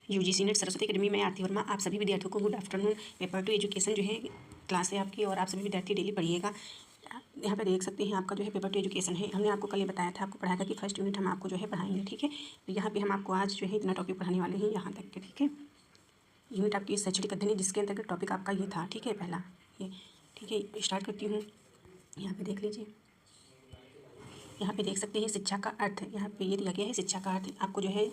UGC net Saraswati academy में आरती वर्मा। आप सभी विद्यार्थियों को good afternoon. Paper two education जो है क्लास है आपकी, और आप सभी विद्यार्थी डेली पढ़िएगा। यहाँ पे देख सकते हैं आपका जो है पेपर टू एजुकेशन है। हमने आपको कल ये बताया था, आपको पढ़ाया था कि फर्स्ट यूनिट हम आपको जो है पढ़ाएंगे, ठीक है। तो यहाँ पे हम आपको आज जो है इतना टॉपिक पढ़ाने वाले हैं यहाँ तक के, ठीक है। यूनिट आपकी शैक्षणिक अध्ययन है, जिसके अंतर्गत टॉपिक आपका ये था, ठीक है, पहला ये, ठीक है। स्टार्ट करती हूँ। यहाँ पे देख लीजिए, यहाँ पे देख सकते हैं शिक्षा का अर्थ। यहाँ पे ये दिया गया है शिक्षा का अर्थ। आपको जो है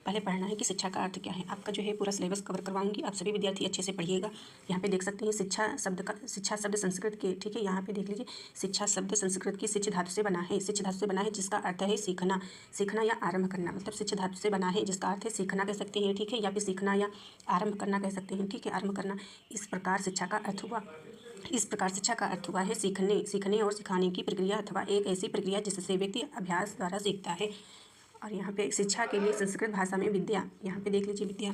पहले पढ़ना है कि शिक्षा का अर्थ क्या है। आपका जो है पूरा सिलेबस कवर करवाऊंगी, आप सभी विद्यार्थी अच्छे से पढ़िएगा। यहाँ पे देख सकते हैं शिक्षा शब्द संस्कृत के, ठीक है। यहाँ पे देख लीजिए, शिक्षा शब्द संस्कृत की शिक्ष धातु से बना है। शिक्ष धातु से बना है जिसका अर्थ है सीखना, सीखना या आरंभ करना। मतलब शिक्ष धातु से बना है जिसका अर्थ है सीखना कह सकते हैं, ठीक है, या फिर सीखना या आरंभ करना कह सकते हैं, ठीक है, आरंभ करना। इस प्रकार शिक्षा का अर्थ हुआ। इस प्रकार शिक्षा का अर्थ हुआ है सीखने और सिखाने की प्रक्रिया अथवा एक ऐसी प्रक्रिया जिससे व्यक्ति अभ्यास द्वारा सीखता है। और यहाँ पे शिक्षा के लिए संस्कृत भाषा में विद्या, यहाँ पे देख लीजिए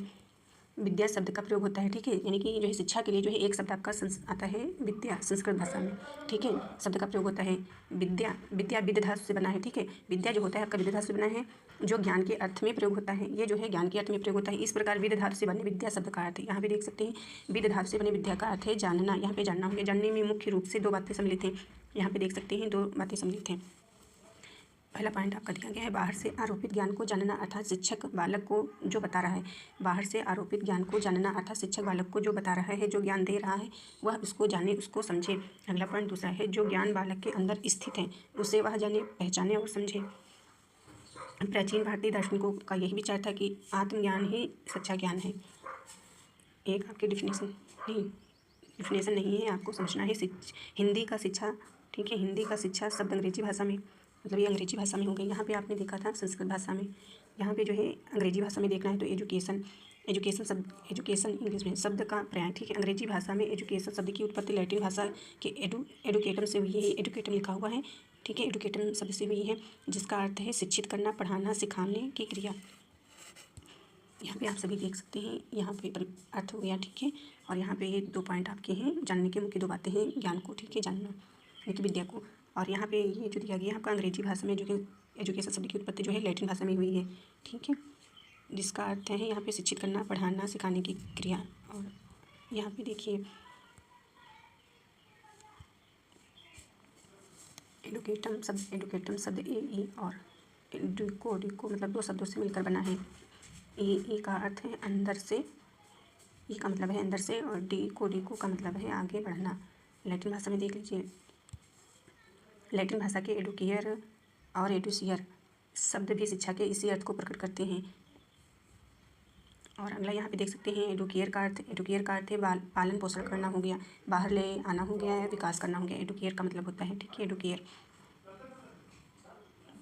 विद्या शब्द का प्रयोग होता है, ठीक है। यानी कि जो है शिक्षा के लिए जो है एक शब्द आपका आता है विद्या संस्कृत भाषा में, ठीक है। शब्द का प्रयोग होता है विद्या। विद्या विद्य धातु से बना है, ठीक है। विद्या जो होता है आपका विद्य धातु से बना है, जो ज्ञान के अर्थ में प्रयोग होता है। ये जो है ज्ञान के अर्थ में प्रयोग होता है। इस प्रकार विद्य धातु से बने विद्या शब्द का अर्थ, यहाँ पे देख सकते हैं विद्य धातु से बने विद्या का अर्थ है जानना। यहाँ पे जानना होगा। जानने में मुख्य रूप से दो बातें सम्मिलित हैं। यहाँ पे देख सकते हैं दो बातें सम्मिलित हैं। पहला पॉइंट आपका दिया गया है बाहर से आरोपित ज्ञान को जानना, अर्थात शिक्षक बालक को जो बता रहा है। बाहर से आरोपित ज्ञान को जानना अर्थात शिक्षक बालक को जो बता रहा है, जो ज्ञान दे रहा है, वह उसको जाने, उसको समझे। अगला पॉइंट दूसरा है जो ज्ञान बालक के अंदर स्थित है उसे वह जाने, पहचाने और समझे। प्राचीन भारतीय दार्शनिकों का यही विचार था कि आत्मज्ञान ही सच्चा ज्ञान है। एक आपकी डिफिनेशन नहीं है, आपको समझना है। हिंदी का शिक्षा, ठीक है, हिंदी का शिक्षा शब्द अंग्रेजी भाषा में, मतलब ये अंग्रेजी भाषा में हो गई। यहाँ पे आपने देखा था संस्कृत भाषा में, यहाँ पे जो है अंग्रेजी भाषा में देखना है तो एजुकेशन इंग्लिश में शब्द का पर्याय, ठीक है। अंग्रेजी भाषा में एजुकेशन शब्द की उत्पत्ति लैटिन भाषा के एडुकेटम से हुई है। एडुकेटम लिखा हुआ है, ठीक है, एडुकेटम शब्द से हुई है, जिसका अर्थ है शिक्षित करना, पढ़ाना, सिखाने की क्रिया। यहाँ पे आप सभी देख सकते हैं, यहाँ पे अर्थ हो गया, ठीक है। और यहाँ पे ये दो पॉइंट आपके हैं, जानने के मुख्य दो बातें हैं, ज्ञान को, ठीक है, जानना यानी कि विद्या को। और यहाँ पे ये जो दिया गया है आपका अंग्रेजी भाषा में एजुकेशन शब्द की उत्पत्ति जो है लैटिन भाषा में हुई है, ठीक है, जिसका अर्थ है यहाँ पे शिक्षित करना, पढ़ाना, सिखाने की क्रिया। और यहाँ पे देखिए एडुकेटम शब्द ए और डिको मतलब दो शब्दों से मिलकर बना है। ए का अर्थ है अंदर से, ई का मतलब है अंदर से, और डिको का मतलब है आगे बढ़ना। लैटिन भाषा में देख लीजिए, लैटिन भाषा के एडुकेयर और एडुसियर शब्द भी शिक्षा के इसी अर्थ को प्रकट करते हैं। और अगला यहाँ पे देख सकते हैं एडुकेयर का अर्थ है पालन पोषण करना हो गया, बाहर ले आना हो गया है, विकास करना हो गया। एडुकेयर का मतलब होता है, ठीक है, एडुकेयर।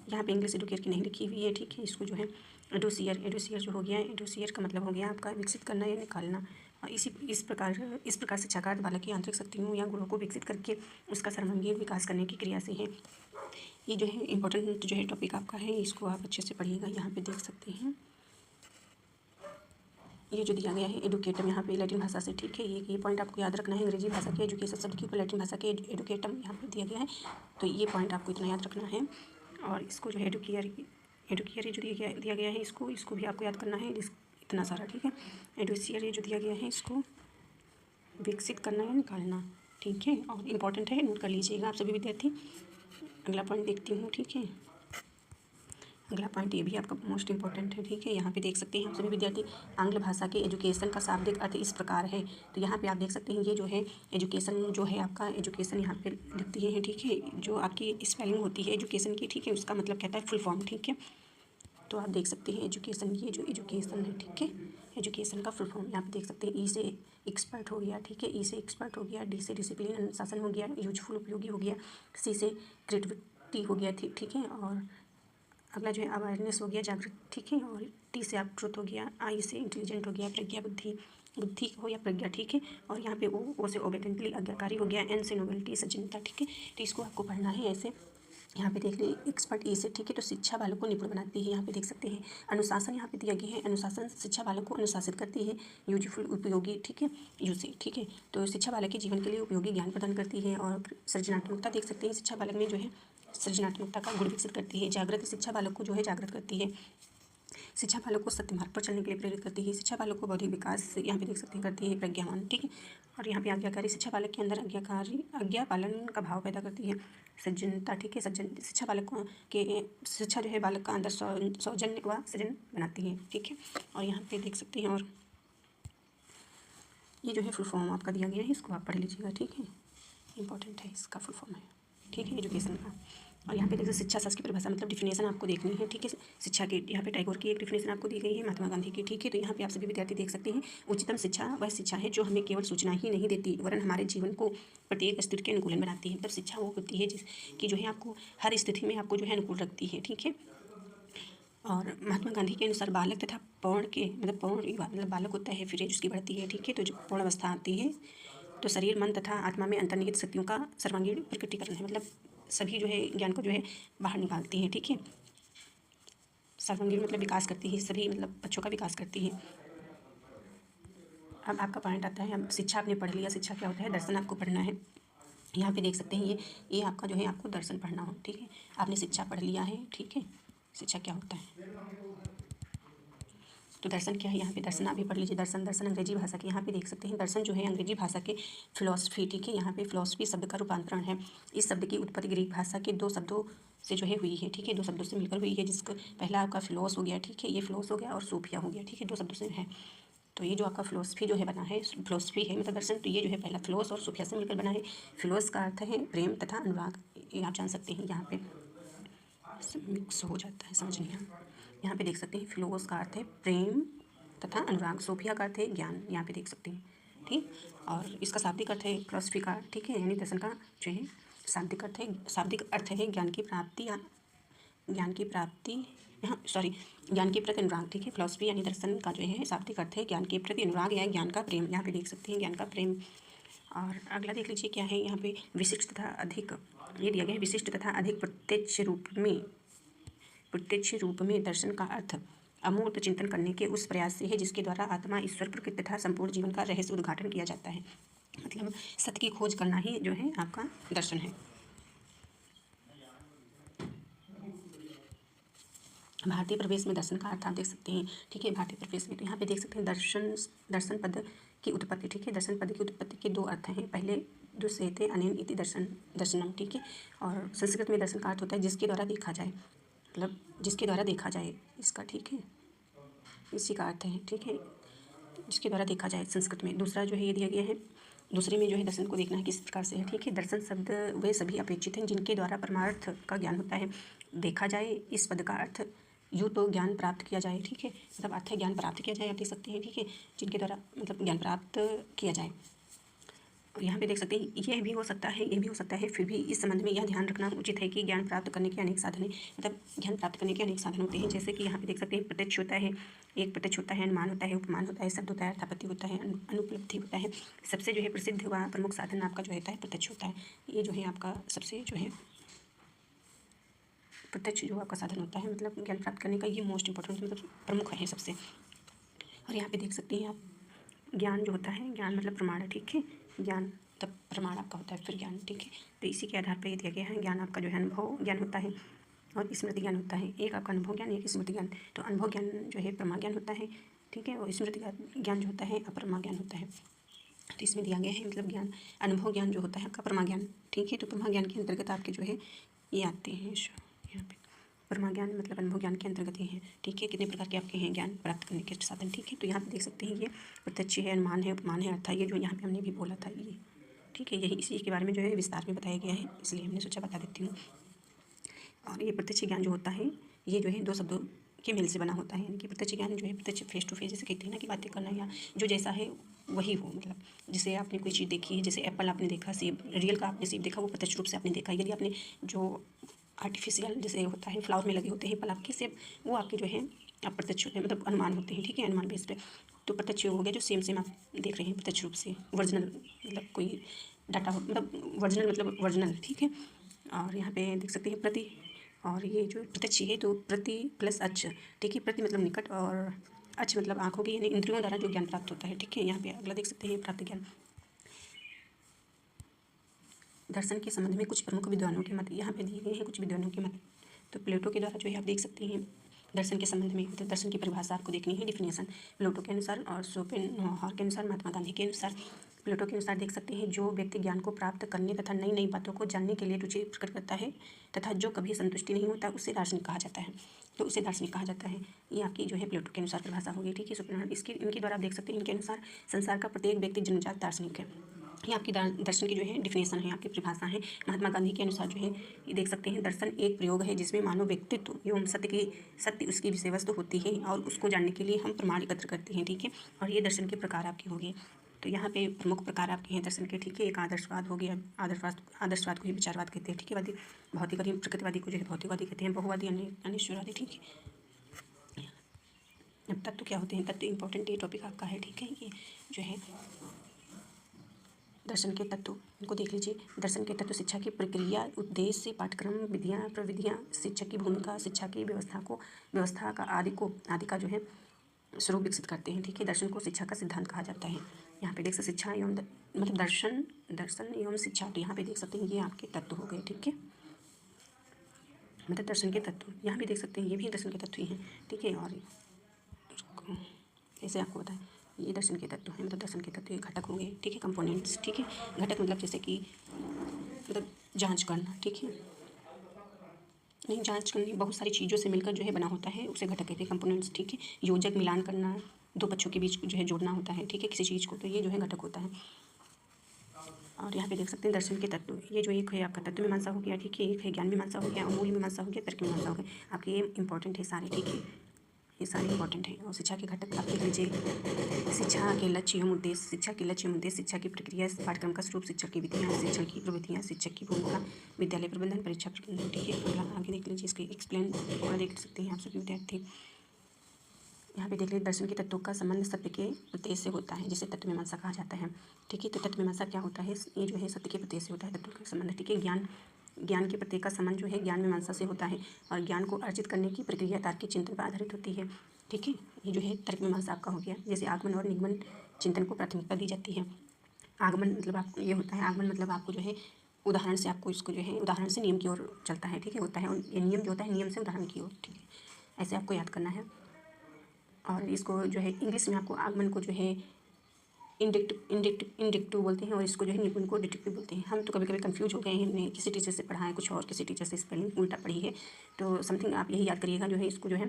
यहाँ पे इंग्लिश एडुकेयर की नहीं लिखी हुई है, ठीक है। इसको जो है एडुसियर जो हो गया, एडुसियर का मतलब हो गया आपका विकसित करना या निकालना। और इस प्रकार शिक्षा का अर्थ बालक की आंतरिक शक्तियों या गुणों को विकसित करके उसका सर्वांगीण विकास करने की क्रिया से है। ये जो है इंपॉर्टेंट जो है टॉपिक आपका है, इसको आप अच्छे से पढ़िएगा। यहाँ पे देख सकते हैं ये जो दिया गया है एडुकेटम, यहाँ पे लैटिन भाषा से, ठीक है। ये पॉइंट आपको याद रखना है। अंग्रेजी भाषा के एजुकेशन शब्द के ऊपर लैटिन भाषा के एडुकेटम यहाँ पे दिया गया है, तो ये पॉइंट आपको इतना याद रखना है। और इसको जो है एडुकेयर जो दिया गया है, इसको भी आपको याद करना है, इतना सारा, ठीक है। एडुसियर ये जो दिया गया है, इसको विकसित करना या निकालना, ठीक है, और इम्पॉर्टेंट है, नोट कर लीजिएगा आप सभी विद्यार्थी। अगला पॉइंट देखती हूँ, ठीक है। अगला पॉइंट ये भी आपका मोस्ट इंपॉर्टेंट है, ठीक है। यहाँ पे देख सकते हैं आप सभी विद्यार्थी, आंग्ल भाषा के एजुकेशन का शाब्दिक अर्थ इस प्रकार है। तो यहाँ पे आप देख सकते हैं ये जो है एजुकेशन जो है आपका एजुकेशन यहाँ पे लिख दिए हैं, ठीक है। जो आपकी स्पेलिंग होती है एजुकेशन की, ठीक है, उसका मतलब कहता है फुल फॉर्म, ठीक है। तो आप देख सकते हैं एजुकेशन, ये जो एजुकेशन है, ठीक है, एजुकेशन का फुल फॉर्म यहाँ पे देख सकते हैं। ई से एक्सपर्ट हो गया, ठीक है, ई से एक्सपर्ट हो गया, डी से डिसिप्लिन अनुशासन हो गया, यूजफुल उपयोगी हो गया, सी से क्रिएटिविटी हो गया, ठीक है। और अगला जो है अवेयरनेस हो गया, जागृत, ठीक है। और टी से आप ट्रुथ हो गया, आई से इंटेलिजेंट हो गया, प्रज्ञा बुद्धि हो या प्रज्ञा, ठीक है। और यहाँ पे ओ से ओबेडेंटली आज्ञाकारी हो गया, एन से नोबेलिटी सज्जनता, ठीक है। तो इसको आपको पढ़ना है ऐसे। यहाँ पे देख लीजिए एक्सपर्ट ई से, ठीक है, तो शिक्षा बालक को निपुण बनाती है। यहाँ पे देख सकते हैं अनुशासन यहाँ पे दिया गया है, अनुशासन शिक्षा बालक को अनुशासित करती है। यूजफुल उपयोगी, ठीक है, यू से, ठीक है, तो शिक्षा बालक के जीवन के लिए उपयोगी ज्ञान प्रदान करती है। और सृजनात्मकता देख सकते हैं शिक्षा बालक में जो है सृजनात्मकता का गुण विकसित करती है। जागृत शिक्षा बालक को जो है जागृत करती है। शिक्षा बालक को सत्य मार्ग पर चलने के लिए प्रेरित करती है। शिक्षा बालक को बौद्धिक विकास यहाँ पे देख सकते हैं करती है प्रज्ञावान, ठीक है। और यहाँ पे आज्ञाकारी शिक्षा बालक के अंदर आज्ञा पालन का भाव पैदा करती है। सज्जनता, ठीक है, सज्जन शिक्षा बालक के शिक्षा जो है बालक का अंदर सौजन्य व सृजन बनाती है, ठीक है। और यहाँ पे देख सकते हैं, और ये जो है फुल फॉर्म आपका दिया गया है, इसको आप पढ़ लीजिएगा, ठीक है, इंपॉर्टेंट है, इसका फुल फॉर्म है, ठीक है, एजुकेशन का। और यहाँ पे देखिए शिक्षा शब्द की परिभाषा मतलब डिफिनेशन आपको देखनी है, ठीक है। शिक्षा की यहाँ पे टैगोर की एक डिफिनेशन आपको दी गई है, महात्मा गांधी की, ठीक है। तो यहाँ पे आप सभी विद्यार्थी देख सकते हैं, उच्चतम शिक्षा वह शिक्षा है जो हमें केवल सूचना ही नहीं देती वरन हमारे जीवन को प्रत्येक स्थिति के अनुकूलन बनाती है। मतलब शिक्षा वो होती है जिसकी जो है आपको हर स्थिति में आपको जो है अनुकूल रखती है, ठीक है। और महात्मा गांधी के अनुसार बालक तथा पौर्ण के मतलब बालक होता है, फिर उसकी बढ़ती है, ठीक है। तो जो पूर्ण अवस्था आती है तो शरीर, मन तथा आत्मा में अंतर्निहित शक्तियों का सर्वांगीण प्रकटीकरण है। मतलब सभी जो है ज्ञान को जो है बाहर निकालती है, ठीक है। सर्वांगीण मतलब विकास करती है, सभी मतलब बच्चों का विकास करती है। अब आपका पॉइंट आता है, अब शिक्षा आपने पढ़ लिया, शिक्षा क्या होता है, दर्शन आपको पढ़ना है। यहाँ पे देख सकते हैं ये आपका जो है आपको दर्शन पढ़ना हो, ठीक है। आपने शिक्षा पढ़ लिया है, ठीक है, शिक्षा क्या होता है। तो दर्शन क्या है, यहाँ पे दर्शन आप भी पढ़ लीजिए। दर्शन अंग्रेजी भाषा के, यहाँ पे देख सकते हैं दर्शन जो है अंग्रेजी भाषा के फिलॉसफी, ठीक है। यहाँ पे फिलॉसफी शब्द का रूपांतरण है। इस शब्द की उत्पत्ति ग्रीक भाषा के 2 शब्दों से जो है हुई है, ठीक है, 2 शब्दों से मिलकर हुई है, जिसका पहला आपका फिलोस हो गया, ठीक है, ये फिलोस हो गया, और सोफिया हो गया, ठीक है, 2 शब्दों से है। तो ये जो आपका फिलोसफी जो है बना है, फिलोसफी है मतलब दर्शन, तो ये जो है पहला फिलोस और सोफिया से मिलकर बना है। फिलोस का अर्थ है प्रेम तथा अनुराग, ये आप जान सकते हैं, यहाँ पे मिक्स हो जाता है, समझ नहीं आता। यहाँ पे देख सकते हैं फिलोस का अर्थ है प्रेम तथा अनुराग, सोफिया का अर्थ है ज्ञान, यहाँ पे देख सकते हैं, ठीक। और इसका शाब्दिक अर्थ है फिलोसफी का, ठीक है, यानी दर्शन का जो है शाब्दिक अर्थ है ज्ञान की प्राप्ति या ज्ञान की प्रति अनुराग, ठीक है। फिलोसफी यानी दर्शन का जो है शाब्दिक अर्थ है ज्ञान के प्रति अनुराग या ज्ञान का प्रेम, यहाँ पे देख सकते हैं ज्ञान का प्रेम। और अगला देख लीजिए क्या है, यहाँ पे विशिष्ट तथा अधिक, ये दिया गया है, विशिष्ट तथा अधिक प्रत्यक्ष रूप में दर्शन का अर्थ अमूर्त चिंतन करने के उस प्रयास से है जिसके द्वारा आत्मा, ईश्वर, प्रकृति तथा संपूर्ण जीवन का रहस्य उद्घाटन किया जाता है। मतलब सत्य की खोज करना ही जो है आपका दर्शन है। भारतीय प्रवेश में दर्शन का अर्थ आप देख सकते हैं, ठीक है। भारतीय प्रवेश में तो यहाँ पे देख सकते हैं दर्शन पद की उत्पत्ति, ठीक है। दर्शन पद की उत्पत्ति के 2 अर्थ हैं, पहले दूसरे थे अनेन इति दर्शनम, ठीक है। और संस्कृत में दर्शन का अर्थ होता है जिसके द्वारा देखा जाए, मतलब जिसके द्वारा देखा जाए इसका, ठीक है, इसी का अर्थ है, ठीक है, जिसके द्वारा देखा जाए संस्कृत में। दूसरा जो है ये दिया गया है, दूसरे में जो है दर्शन को देखना है किस प्रकार से है, ठीक है। दर्शन शब्द वे सभी अपेक्षित हैं जिनके द्वारा परमार्थ का ज्ञान होता है। देखा जाए इस पद का अर्थ यूँ तो ज्ञान प्राप्त किया जाए, ठीक है, मतलब अर्थ है ज्ञान प्राप्त किया जाए, आप देख सकते हैं, ठीक है, जिनके द्वारा मतलब ज्ञान प्राप्त किया जाए। और यहाँ पे देख सकते हैं ये भी हो सकता है, ये भी हो सकता है, फिर भी इस संबंध में यह ध्यान रखना उचित है कि ज्ञान प्राप्त करने के अनेक साधन हैं, मतलब ज्ञान प्राप्त करने के अनेक साधन होते हैं। जैसे कि यहाँ पे देख सकते हैं प्रत्यक्ष होता है, एक प्रत्यक्ष होता है, अनुमान होता है, उपमान होता है, शब्द होता है, अर्थापत्ति होता है, अनुपलब्धि होता है। सबसे जो है प्रसिद्ध व प्रमुख साधन आपका जो होता है प्रत्यक्ष होता है। ये जो है आपका सबसे जो है प्रत्यक्ष जो आपका साधन होता है, मतलब ज्ञान प्राप्त करने का ये मोस्ट इंपॉर्टेंट मतलब प्रमुख है सबसे। और यहाँ पे देख सकते हैं आप ज्ञान जो होता है, ज्ञान मतलब प्रमाण है, ठीक है, ज्ञान तब प्रमाण आपका होता है फिर ज्ञान, ठीक है। तो इसी के आधार पर ये दिया गया है, ज्ञान आपका जो है अनुभव ज्ञान होता है और स्मृति ज्ञान होता है। एक आपका अनुभव ज्ञान, एक स्मृति ज्ञान। तो अनुभव ज्ञान जो है प्रमा ज्ञान होता है, ठीक है, और स्मृति ज्ञान जो होता है अप्रमा ज्ञान होता है। तो इसमें दिया गया है मतलब ज्ञान, अनुभव ज्ञान जो होता है आपका प्रमा ज्ञान, ठीक है। तो प्रमा ज्ञान के अंतर्गत आपके जो है ये आते हैं, यहाँ पे परमा ज्ञान मतलब अनुभव ज्ञान के अंतर्गत ही है, ठीक है। कितने प्रकार के आपके हैं ज्ञान प्राप्त करने के साधन, ठीक है। तो यहाँ पे देख सकते हैं ये प्रत्यक्ष है, अनुमान है, उपमान है, अर्थ है, ये जो यहाँ पे हमने भी बोला था ये, ठीक है, यही इसी के बारे में जो है विस्तार में बताया गया है, इसलिए हमने सोचा बता देती हूँ। और ये प्रत्यक्ष ज्ञान जो होता है ये जो है 2 शब्दों के मेल से बना होता है, यानी कि प्रत्यक्ष ज्ञान जो है प्रत्यक्ष फेस टू फेस, जैसे कहते हैं ना कि बातें करना या जो जैसा है वही हो, मतलब जैसे आपने कोई चीज़ देखी है, जैसे एप्पल आपने देखा, सेब रियल का आपने सेब देखा, वो प्रत्यक्ष रूप से आपने देखा। यदि आपने जो आर्टिफिशियल जैसे होता है फ्लावर में लगे होते हैं फल आपके सेब, वो आपके जो है अप्रत्यक्ष होते हैं, मतलब अनुमान होते हैं, ठीक है, अनुमान बेस पे। तो प्रत्यक्ष हो गया जो सेम आप देख रहे हैं प्रत्यक्ष रूप से, ओरिजिनल मतलब कोई डाटा हो, मतलब ओरिजिनल, ठीक है। और यहाँ पे देख सकते हैं प्रति, और ये जो प्रत्यक्ष है तो प्रति प्लस अच्छ, ठीक है, प्रति मतलब निकट और अच्छ मतलब आँखों की यानी इंद्रियों द्वारा जो ज्ञान प्राप्त होता है, ठीक है। यहाँ पे अगला देख सकते हैं प्राप्त ज्ञान। दर्शन के संबंध में कुछ प्रमुख विद्वानों के मत यहाँ पे दिए गए हैं, कुछ विद्वानों के मत। तो प्लेटो के द्वारा जो है आप देख सकते हैं दर्शन के संबंध में मतलब दर्शन की परिभाषा आपको देखनी है, डिफिनेशन प्लेटो के अनुसार और शोपेनहावर के अनुसार, महात्मा गांधी के अनुसार। प्लेटो के अनुसार देख सकते हैं, जो व्यक्ति ज्ञान को प्राप्त करने तथा नई नई बातों को जानने के लिए रुचि प्रकट करता है तथा जो कभी संतुष्टि नहीं होता, उसे दार्शनिक कहा जाता है। तो उसे दार्शनिक कहा जाता है। ये आपकी जो है प्लेटो के अनुसार परिभाषा होगी, ठीक है। शोपेनहावर इसके इनके द्वारा आप देख सकते हैं, इनके अनुसार संसार का प्रत्येक व्यक्ति जन्मजात दार्शनिक है। ये आपकी दर्शन की जो है डिफिनेशन है, आपकी परिभाषा है। महात्मा गांधी के अनुसार जो है ये देख सकते हैं, दर्शन एक प्रयोग है जिसमें मानव व्यक्तित्व एवं सत्य उसकी विषय वस्तु होती है और उसको जानने के लिए हम प्रमाण एकत्र करते हैं, ठीक है। और ये दर्शन के प्रकार आपके हो गए। तो यहाँ पे प्रमुख प्रकार आपके हैं दर्शन के, ठीक है। एक आदर्शवाद हो गया, आदर्शवाद को ही विचारवाद कहते हैं, ठीक है। वादी भौतिकवादी, प्रकृतिवादी को जो है भौतिकवादी कहते हैं, बहुवादी अनिश्वरवादी, ठीक है। अब तत्व क्या होते हैं, तत्व इंपॉर्टेंट ये टॉपिक आपका है, ठीक है। ये जो है दर्शन के तत्व, इनको देख लीजिए। दर्शन के तत्व शिक्षा की प्रक्रिया, उद्देश्य, पाठ्यक्रम, विधियाँ, प्रविधियाँ, शिक्षक की भूमिका, शिक्षा की व्यवस्था का आदि का जो है स्वरूप विकसित करते हैं, ठीक है। दर्शन को शिक्षा का सिद्धांत कहा जाता है। यहाँ पे देख सकते शिक्षा एवं मतलब दर्शन एवं शिक्षा, तो यहाँ पे देख सकते हैं ये आपके तत्व हो गए, ठीक है। मतलब दर्शन के तत्व यहाँ भी देख सकते हैं, ये भी दर्शन के तत्व ही हैं, ठीक है। और ऐसे आपको बताएं, ये दर्शन के तत्व हैं, मतलब दर्शन के तत्व ये घटक होंगे, ठीक है। कंपोनेंट्स, ठीक है। घटक मतलब जैसे कि मतलब जांच करना, ठीक है। नहीं जांच करनी, बहुत सारी चीज़ों से मिलकर जो है बना होता है, उसे घटक कहते हैं, कंपोनेंट्स, ठीक है। योजक मिलान करना, दो पक्षों के बीच जो है जोड़ना होता है, ठीक है, किसी चीज़ को, तो ये जो है घटक होता है। और यहाँ पे देख सकते हैं दर्शन के तत्व, ये जो एक है आपका तत्व मीमांसा हो गया, ठीक है। एक है ज्ञान मीमांसा हो गया, मूल मीमांसा हो गया, तर्क मीमांसा हो गया। आपके ये इंपॉर्टेंट है सारे, ठीक है, ये सारे इंपॉर्टेंट है। और शिक्षा के घटक आप देख लीजिए, शिक्षा के लक्ष्य एवं उद्देश्य, शिक्षा के लक्ष्य एवं उद्देश्य, शिक्षा की प्रक्रिया, पाठ्यक्रम का स्वरूप, शिक्षक की विधियाँ, शिक्षण की प्रविधियाँ, शिक्षक की भूमिका, विद्यालय प्रबंधन, परीक्षा प्रबंधन, ठीक है। अगला आगे देख लीजिए, इसके एक्सप्लेन और देख सकते हैं आप सभी विद्यार्थी। यहाँ पे देख लीजिए, दर्शन के तत्वों का संबंध सत्य के प्रत्यय से होता है, जिसे तत्व मीमांसा कहा जाता है, ठीक है। तो तत्व मीमांसा क्या होता है, ये जो है सत्य के प्रत्यय से होता है तत्व का संबंध, ठीक है। ज्ञान के प्रत्यय का संबंध जो है ज्ञान मीमांसा से होता है, और ज्ञान को अर्जित करने की प्रक्रिया तार्किक चिंतन पर आधारित होती है, ठीक है। ये जो है तर्क मीमांसा आपका हो गया। जैसे आगमन और निगमन चिंतन को प्राथमिकता दी जाती है। आगमन मतलब आपको ये होता है, आगमन मतलब आपको जो है उदाहरण से, आपको इसको जो है उदाहरण से नियम की ओर चलता है, ठीक है, होता है। और ये नियम जो होता है नियम से उदाहरण की ओर, ठीक है। ऐसे आपको याद करना है। और इसको जो है इंग्लिश में आपको आगमन को जो है इंडिक्टिव बोलते हैं, और इसको जो है निपुण को डिटेक्टिव बोलते हैं। हम तो कभी कभी कंफ्यूज हो गए हैं, हमने किसी टीचर से पढ़ा है कुछ और, किसी टीचर से स्पेलिंग उल्टा पढ़ी है, तो समथिंग आप यही याद करिएगा, जो है इसको जो है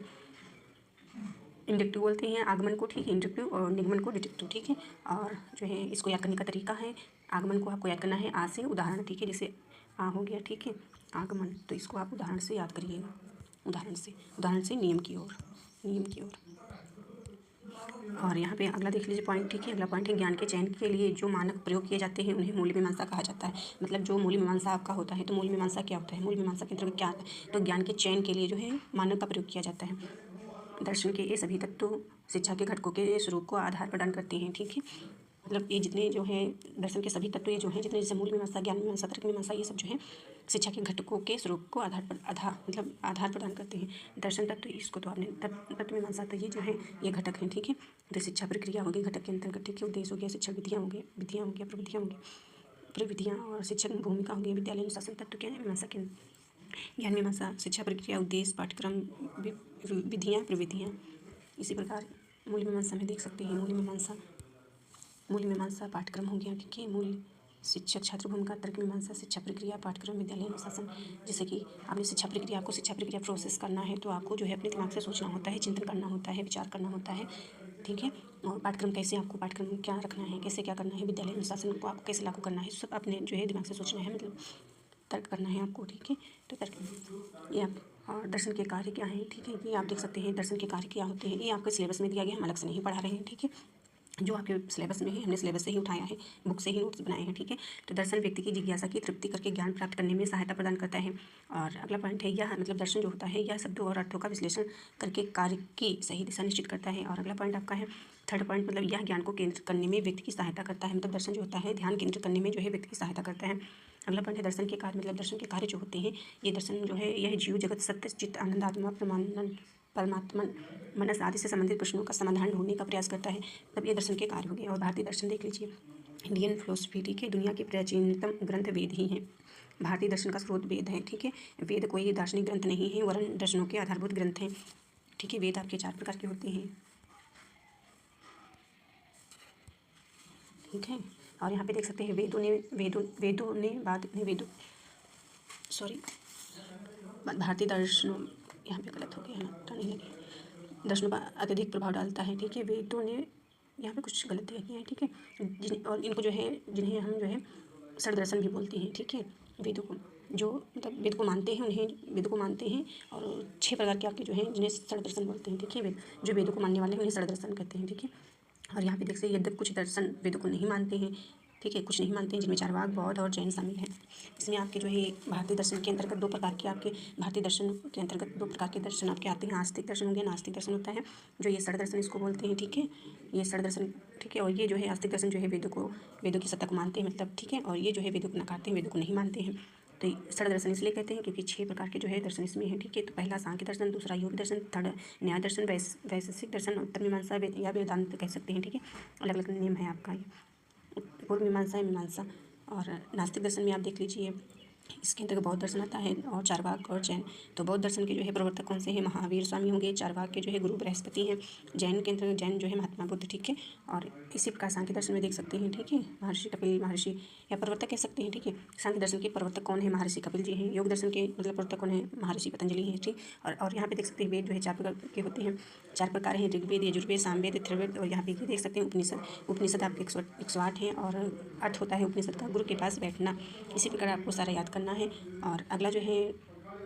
इंडक्टिव बोलते हैं आगमन को, ठीक है, इंडक्टिव, और निगमन को डिटेक्टिव, ठीक है। और जो है इसको याद करने का तरीका है, आगमन को आपको याद करना है आ से उदाहरण, ठीक है, जैसे आ हो गया, ठीक है, आगमन, तो इसको आप उदाहरण से याद करिएगा, उदाहरण से नियम की ओर। और यहाँ पे अगला देख लीजिए पॉइंट, ठीक है। अगला पॉइंट है, ज्ञान के चयन के लिए जो मानक प्रयोग किए जाते हैं उन्हें मूल मीमांसा कहा जाता है। मतलब जो मूल मीमांसा आपका होता है, तो मूल मीमांसा क्या होता है, मूल मीमांसा के अंतर्गत क्या आता है, तो ज्ञान के चयन के लिए जो है मानक का प्रयोग किया जाता है। दर्शन के ये सभी तत्व शिक्षा के घटकों के स्वरूप को आधार प्रदान करते हैं, ठीक है। मतलब ये जितने जो है दर्शन के सभी तत्व ये जो हैं जितने, जैसे मूल मीमांसा, ज्ञान मीमांसा, तर्क मीमांसा, ये सब जो है शिक्षा के घटकों के स्वरूप को आधार प्रदान करते हैं। दर्शन तत्व इसको तो आपने तत्व मीमांसा, तो ये जो है ये घटक हैं, ठीक है। तो शिक्षा प्रक्रिया होगी घटक के अंतर्गत, ठीक है। उद्देश्य हो गया, शिक्षा विधियाँ हो गया, प्रविधियाँ और शिक्षक भूमिका हो गई, विद्यालय अनुशासन तत्व क्या है मीमांसा के। ज्ञान मीमांसा, शिक्षा प्रक्रिया, उद्देश्य, पाठ्यक्रम, विधियाँ, प्रविधियाँ। इसी प्रकार मूल मीमांसा में देख सकते हैं, मूल मीमांसा पाठ्यक्रम हो गया, ठीक है। मूल शिक्षक छात्र भूमिका, तर्क मीमांसा, शिक्षा प्रक्रिया, पाठ्यक्रम, विद्यालय अनुशासन। जैसे कि आपने शिक्षा प्रक्रिया प्रोसेस करना है, तो आपको जो है अपने दिमाग से सोचना होता है, चिंतन करना होता है, विचार करना होता है, ठीक है। और पाठ्यक्रम कैसे, आपको पाठ्यक्रम में क्या रखना है, कैसे क्या करना है, विद्यालय अनुशासन को आपको कैसे लागू करना है, सब अपने जो है दिमाग से सोचना है, मतलब तर्क करना है आपको, ठीक है। तो तर्क ये आप, और दर्शन के कार्य क्या हैं, ठीक है, ये आप देख सकते हैं दर्शन के कार्य क्या होते हैं। ये आपके सिलेबस में दिया गया, हम अलग से नहीं पढ़ा रहे हैं, ठीक है। जो आपके सिलेबस में है, हमने सिलेबस से ही उठाया है, बुक से ही नोट्स बनाए हैं, ठीक है। तो दर्शन व्यक्ति की जिज्ञासा की तृप्ति करके ज्ञान प्राप्त करने में सहायता प्रदान करता है। और अगला पॉइंट है, यह मतलब दर्शन जो होता है यह शब्दों और अर्थों का विश्लेषण करके कार्य की सही दिशा निश्चित करता है। और अगला पॉइंट आपका है थर्ड पॉइंट, मतलब यह ज्ञान को केंद्रित करने में व्यक्ति की सहायता करता है। मतलब दर्शन जो होता है ध्यान केंद्रित करने में जो है व्यक्ति की सहायता करता है। अगला पॉइंट है दर्शन के कार्य, मतलब दर्शन के कार्य जो होते हैं, ये दर्शन जो है यह जीव जगत, सत्य, चित्त, आनंद, आत्मा, परमात्मा, मनस आदि से संबंधित प्रश्नों का समाधान ढूंढने का प्रयास करता है। तब ये दर्शन के कार्य हो गए। और भारतीय दर्शन देख लीजिए, इंडियन फिलोसफी, ठीक है, दुनिया के प्राचीनतम ग्रंथ वेद ही हैं। भारतीय दर्शन का स्रोत वेद है, ठीक है। वेद कोई दार्शनिक ग्रंथ नहीं है, वरन दर्शनों के आधारभूत ग्रंथ हैं। ठीक है। वेद आपके 4 प्रकार के होते हैं, ठीक है। और यहाँ पे देख सकते हैं भारतीय दर्शनों, यहाँ पे गलत हो गया ना, तो नहीं लगे, दर्शनों पर अत्यधिक प्रभाव डालता है, ठीक है। वेदों ने यहाँ पे कुछ गलत किया है, ठीक है। और इनको जो है, जिन्हें हम जो है षड दर्शन भी बोलते हैं, ठीक है। वेदों को जो मतलब वेद को मानते हैं, उन्हें वेद को मानते हैं, और 6 प्रकार के आपके जो हैं जिन्हें षड दर्शन बोलते हैं, ठीक है। जो वेदों को मानने वाले हैं उन्हें षड दर्शन कहते हैं, ठीक है। और यहाँ पे देख सकते हैं यद्यपि कुछ दर्शन वेदों को नहीं मानते हैं, ठीक है, कुछ नहीं मानते हैं, जिनमें चारवाक, बौद्ध और जैन शामिल हैं। इसमें आपके जो है भारतीय दर्शन के अंतर्गत 2 प्रकार के आपके भारतीय दर्शन के अंतर्गत 2 प्रकार के दर्शन आपके आते हैं। आस्तिक दर्शन हो गया, नास्तिक दर्शन होता है, जो ये षड दर्शन इसको बोलते हैं, ठीक है। ये षड दर्शन, ठीक है। और ये जो है आस्तिक दर्शन जो है वेदों की सत्ता को मानते हैं, मतलब, ठीक है। और ये जो है वेदों को नकारते हैं, वेदों को नहीं मानते हैं। तो षड दर्शन इसलिए कहते हैं क्योंकि 6 प्रकार के जो है दर्शन इसमें है, ठीक है। तो पहला सांख्य दर्शन, दूसरा योग दर्शन, थर्ड न्याय दर्शन, वैशेषिक दर्शन, उत्तर मीमांसा या वेदांत कह सकते हैं, ठीक है। अलग अलग नियम है आपका ये। पूर्व मीमांसा, मीमांसा। और नास्तिक दर्शन में आप देख लीजिए, इसके अंतर्गत बौद्ध दर्शन आता है, और चारवाक और जैन। तो बौद्ध दर्शन के जो है प्रवर्तक कौन से हैं? महावीर स्वामी होंगे। चारवाक के जो है गुरु बृहस्पति हैं। जैन के अंतर्गत जैन जो है महात्मा बुद्ध, ठीक है। और इसी प्रकार सांख्य दर्शन में देख सकते हैं, ठीक है, महर्षि कपिल, महर्षि या प्रवर्तक कह सकते हैं, ठीक है। सांख्य दर्शन के प्रवर्तक कौन है? महर्षि कपिल जी हैं। योग दर्शन के मतलब प्रवर्तक कौन है? महर्षि पतंजलि हैं, ठीक। और यहाँ पे देख सकते हैं वेद जो है 4 प्रकार के होते हैं, 4 प्रकार हैं, ऋग्वेद, यजुर्वेद, सामवेद, अथर्ववेद। और यहाँ पे देख सकते हैं उपनिषद आपके 108 हैं, और अर्थ होता है उपनिषद का गुरु के पास बैठना। इसी प्रकार आपको सारा याद करना है। और अगला जो है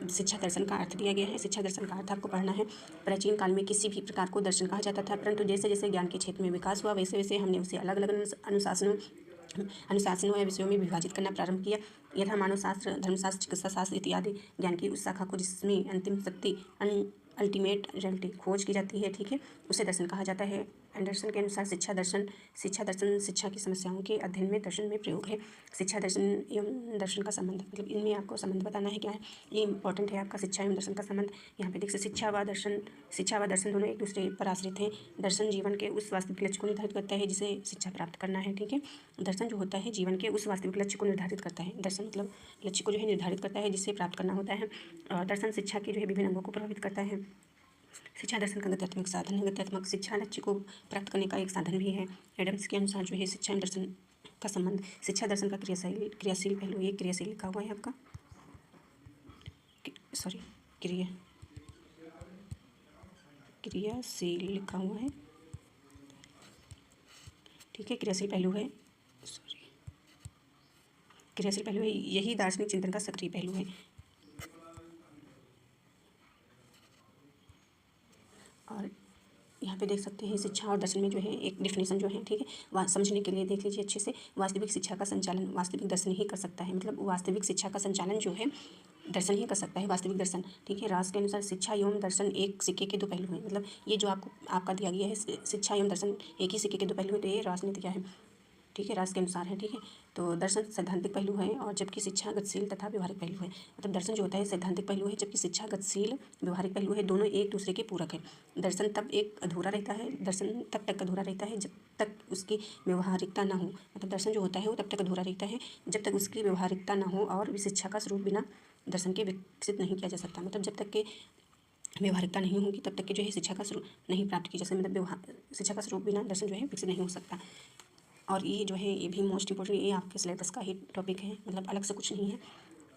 शिक्षा दर्शन का अर्थ दिया गया है। शिक्षा दर्शन का अर्थ आपको पढ़ना है। प्राचीन काल में किसी भी प्रकार को दर्शन कहा जाता था, परंतु जैसे जैसे ज्ञान के क्षेत्र में विकास हुआ, वैसे वैसे हमने उसे अलग अलग अनुशासनों या विषयों में विभाजित करना प्रारंभ किया। यथा मानव शास्त्र, धर्मशास्त्र, चिकित्सा शास्त्र इत्यादि ज्ञान की उस शाखा को जिसमें अंतिम सत्य अल्टीमेट रियलिटी खोज की जाती है, ठीक है, उसे दर्शन कहा जाता है। एंडरसन के अनुसार शिक्षा दर्शन शिक्षा की समस्याओं के अध्ययन में दर्शन में प्रयोग है। शिक्षा दर्शन एवं दर्शन का संबंध, मतलब इनमें आपको संबंध बताना है क्या है, ये इंपॉर्टेंट है आपका शिक्षा एवं दर्शन का संबंध। यहाँ पे देख सकते शिक्षा व दर्शन दोनों एक दूसरे पर आश्रित हैं। दर्शन जीवन के उस वास्तविक लक्ष्य को निर्धारित करता है जिसे शिक्षा प्राप्त करना है, ठीक है। दर्शन जो होता है जीवन के उस वास्तविक लक्ष्य को निर्धारित करता है। दर्शन मतलब लक्ष्य को जो है निर्धारित करता है जिसे प्राप्त करना होता है। और दर्शन शिक्षा के जो है विभिन्न अंगों को प्रभावित करता है। शिक्षा दर्शन का गत्यात्मक साधन है। गत्यात्मक शिक्षा लक्ष्य को प्राप्त करने का एक साधन भी है। एडम्स के अनुसार जो है शिक्षा एवं दर्शन का संबंध, शिक्षा दर्शन का क्रियाशील पहलू, ये क्रियाशील लिखा हुआ है आपका, सॉरी क्रियाशील लिखा हुआ है, ठीक है। क्रियाशील पहलू है, क्रियाशील पहलू है, यही दार्शनिक चिंतन का सक्रिय पहलू है। और यहाँ पे देख सकते हैं शिक्षा और दर्शन में जो है एक डिफिनेशन जो है, ठीक है, समझने के लिए देख लीजिए अच्छे से। वास्तविक शिक्षा का संचालन वास्तविक दर्शन ही कर सकता है, मतलब वास्तविक शिक्षा का संचालन जो है दर्शन ही कर सकता है, वास्तविक दर्शन, ठीक है। रास के अनुसार शिक्षा एवं दर्शन एक सिक्के के 2 पहलू हैं, मतलब ये जो आपका दिया गया है शिक्षा एवं दर्शन एक ही सिक्के के 2 पहलू हैं, तो ये रास ने दिया है, ठीक है, रास के अनुसार है, ठीक है। तो दर्शन सैद्धांतिक पहलू है, और जबकि शिक्षा गतिशील तथा व्यवहारिक पहलू है। मतलब दर्शन जो होता है सैद्धांतिक पहलू है, जबकि शिक्षा गतिशील व्यवहारिक पहलू है। दोनों एक दूसरे के पूरक है। दर्शन तब तब तक अधूरा रहता है जब तक उसकी व्यवहारिकता ना हो। मतलब दर्शन जो होता है वो तब तक अधूरा रहता है जब तक उसकी व्यवहारिकता ना हो, और शिक्षा का स्वरूप बिना दर्शन के विकसित नहीं किया जा सकता। मतलब जब तक के व्यवहारिकता नहीं होगी तब तक के जो है शिक्षा का स्वरूप नहीं प्राप्त की जा सकती। मतलब शिक्षा का स्वरूप बिना दर्शन जो है विकसित नहीं हो सकता। और ये जो है ये भी मोस्ट इंपॉर्टेंट, ये आपके सिलेबस का ही टॉपिक है, मतलब अलग से कुछ नहीं है,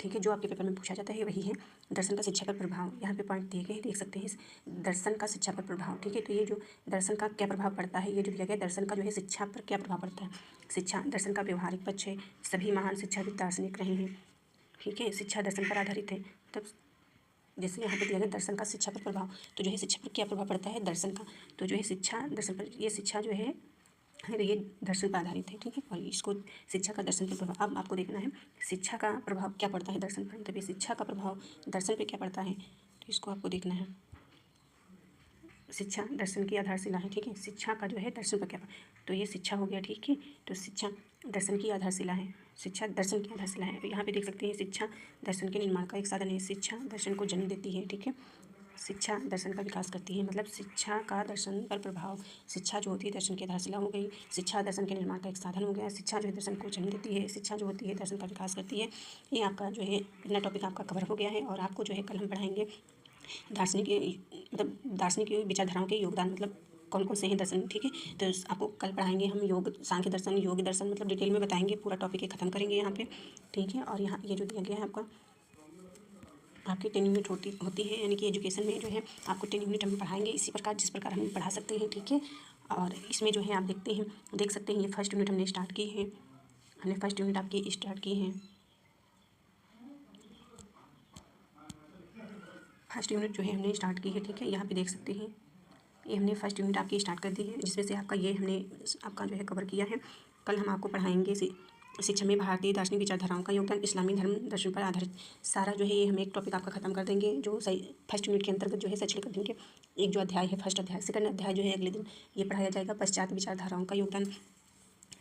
ठीक है। जो आपके पेपर में पूछा जाता है वही है। दर्शन का शिक्षा पर प्रभाव, यहाँ पे पॉइंट दिए गए देख सकते हैं, दर्शन का शिक्षा पर प्रभाव, ठीक है। तो ये जो दर्शन का क्या प्रभाव पड़ता है, ये जो दिया गया दर्शन का जो है शिक्षा पर क्या प्रभाव पड़ता है। शिक्षा दर्शन का व्यवहारिक पक्ष है। सभी महान शिक्षाविद दार्शनिक रहे हैं, ठीक है। शिक्षा दर्शन पर आधारित है। तब जैसे यहाँ पे दिया गया दर्शन का शिक्षा पर प्रभाव, तो जो है शिक्षा पर क्या प्रभाव पड़ता है दर्शन का, तो जो है शिक्षा दर्शन पर, ये शिक्षा जो है ये दर्शन पर आधारित है, ठीक है। और इसको शिक्षा का दर्शन पर प्रभाव, अब आपको देखना है शिक्षा का प्रभाव क्या पड़ता है दर्शन पर, तभी शिक्षा का प्रभाव दर्शन पर क्या पड़ता है, तो इसको आपको देखना है। शिक्षा दर्शन की आधारशिला है, ठीक है। शिक्षा का जो है दर्शन पर क्या, तो ये शिक्षा हो गया, ठीक है। तो शिक्षा दर्शन की आधारशिला है, शिक्षा दर्शन की आधारशिला है। यहाँ पे देख सकते हैं शिक्षा दर्शन के निर्माण का एक साधन है। शिक्षा दर्शन को जन्म देती है, ठीक है। शिक्षा दर्शन का विकास करती है, मतलब शिक्षा का दर्शन पर प्रभाव, शिक्षा जो होती है दर्शन की आधारशिला हो गई, शिक्षा दर्शन के निर्माण का एक साधन हो गया। शिक्षा जो है दर्शन को जन्म देती है, शिक्षा जो होती है दर्शन का विकास करती है। ये आपका जो है इतना टॉपिक आपका कवर हो गया है। और आपको जो है कल हम पढ़ाएंगे दार्शनिक मतलब दार्शनिक विचारधाराओं के योगदान मतलब कौन कौन से हैं दर्शन, ठीक है। तो आपको कल पढ़ाएंगे हम योग सांख्य दर्शन योग दर्शन मतलब डिटेल में बताएंगे, पूरा टॉपिक ख़त्म करेंगे यहाँ पे, ठीक है। और यहाँ ये जो दिया गया है आपका आपकी 10 यूनिट होती है, यानी कि एजुकेशन में जो है आपको 10 यूनिट हम पढ़ाएंगे इसी प्रकार जिस प्रकार हम पढ़ा सकते हैं, ठीक है। और इसमें जो है आप देख सकते हैं ये फर्स्ट यूनिट हमने स्टार्ट की है, हमने फर्स्ट यूनिट आपकी स्टार्ट की है। फर्स्ट यूनिट जो है हमने स्टार्ट की है, ठीक है। यहाँ पे देख सकते हैं ये हमने फर्स्ट यूनिट आपकी स्टार्ट कर दी है, जिसमें से आपका ये हमने आपका जो है कवर किया है। कल हम आपको पढ़ाएंगे शिक्षा में भारतीय दार्शनिक विचारधाराओं का योगदान, इस्लामी धर्म दर्शन पर आधारित। सारा जो है ये हम एक टॉपिक आपका खत्म कर देंगे, जो सही फर्स्ट यूनिट के अंतर्गत जो है शैक्षणिक अध्ययन के एक जो अध्याय है फर्स्ट अध्याय, सेकंड अध्याय जो है अगले दिन ये पढ़ाया जाएगा, पश्चात विचारधाराओं का योगदान,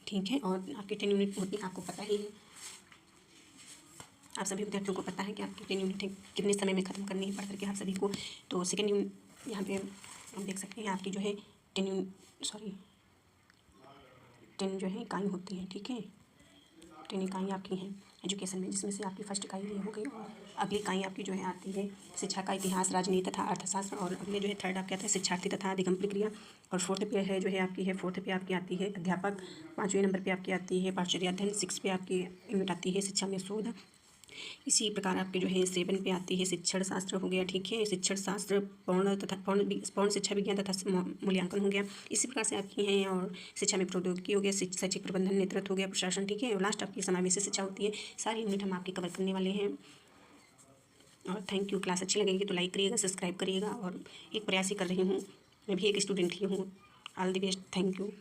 ठीक है। और आपकी 10 यूनिट होती है आपको पता ही है, आप सभी विद्यार्थियों को पता है कि आपकी 10 यूनिट कितने समय में ख़त्म करनी है पढ़ करके आप सभी को। तो सेकेंड यूनिट यहाँ पे हम देख सकते हैं आपकी जो है 10 जो है इकाई होती है, ठीक है। 10 इकाई आपकी हैं एजुकेशन में, जिसमें से आपकी फर्स्ट इकाई ये हो गई और अगली इकाई आपकी जो है आती है शिक्षा का इतिहास, राजनीति तथा अर्थशास्त्र। और अगले जो है थर्ड आपके आता है शिक्षार्थी तथा अधिगम प्रक्रिया। और फोर्थ पे है जो है आपकी है फोर्थ पे आपकी आती है अध्यापक। 5वें नंबर पे आपकी आती है पाठ्यचर्या अध्ययन। 6 पे आपकी यूनिट आती है शिक्षा में शोध। इसी प्रकार आपके जो है 7 पे आती है शिक्षण शास्त्र हो गया, ठीक है। शिक्षण शास्त्र पौर्ण शिक्षा विज्ञान तथा मूल्यांकन हो गया। इसी प्रकार से आपकी हैं और शिक्षा में प्रौद्योगिकी हो गया, शैक्षिक प्रबंधन, नेतृत्व हो गया, प्रशासन, ठीक है। और लास्ट आपकी समावेशी शिक्षा होती है। सारी यूनिट हम आपकी कवर करने वाले हैं। और थैंक यू। क्लास अच्छी लगेगी तो लाइक करिएगा, सब्सक्राइब करिएगा। और एक प्रयास ही कर रही हूँ, मैं भी एक स्टूडेंट ही हूँ। All the best, thank you.